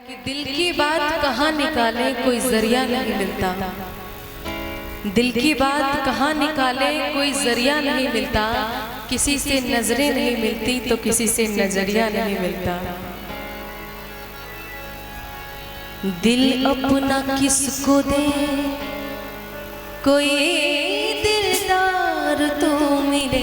कि दिल की बात कहाँ निकाले कोई जरिया नहीं मिलता। दिल की बात कहाँ निकाले कोई जरिया नहीं मिलता। किसी से नजरें नहीं मिलती तो किसी से नजरिया नहीं मिलता। दिल अपना किसको दे कोई दिलदार तो मिले।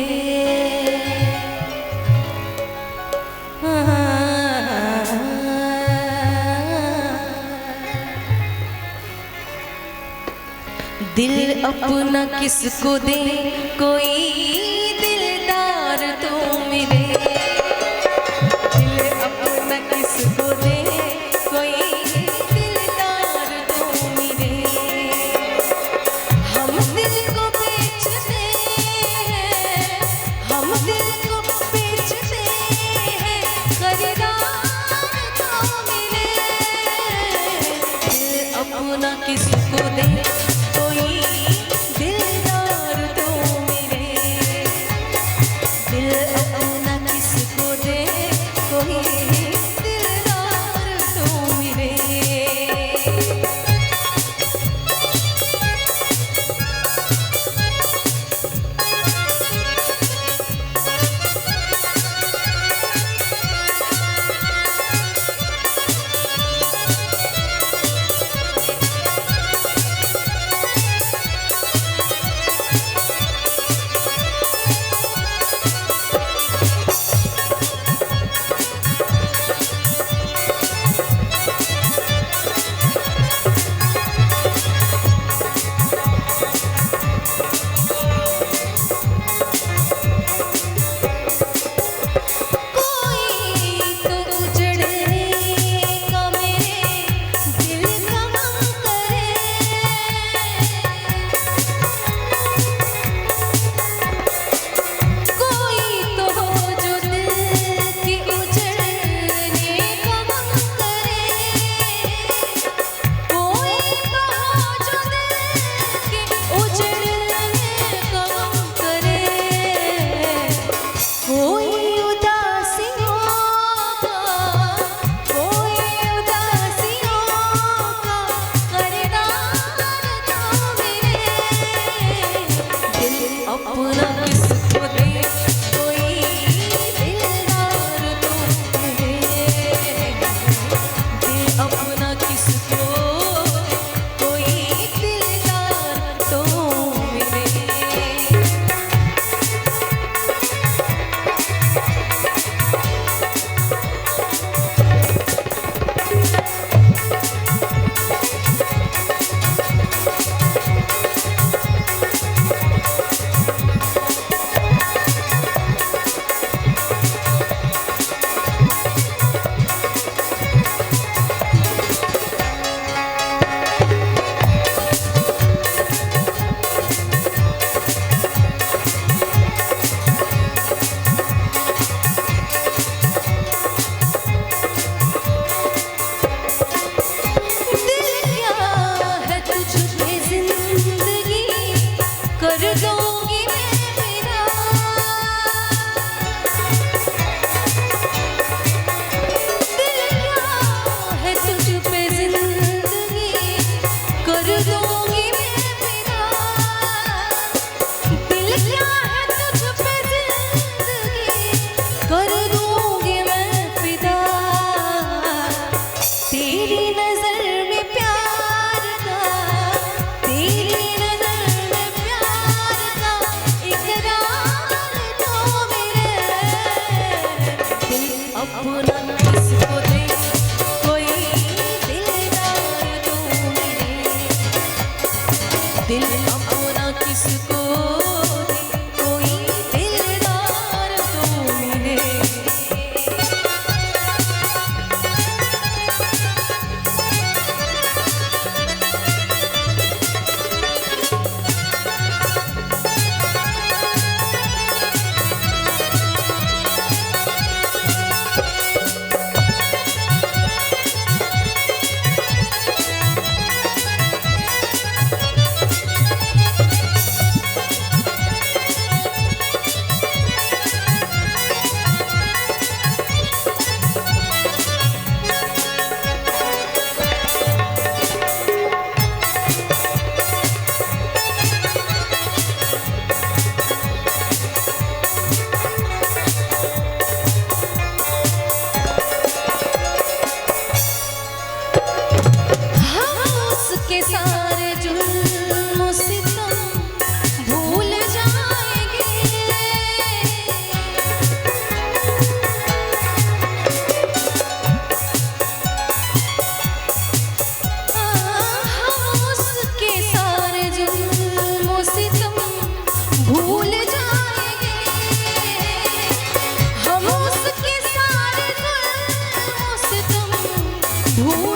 दिल अपना किसको दे कोई दिलदार तो मिले। दिल अपना किसको दे कोई दिलदार तो मिले। हम दिल को बेचते हैं, हम दिल को बेचते हैं, खरीदार तो मिले। दिल अपना किसको दे भूल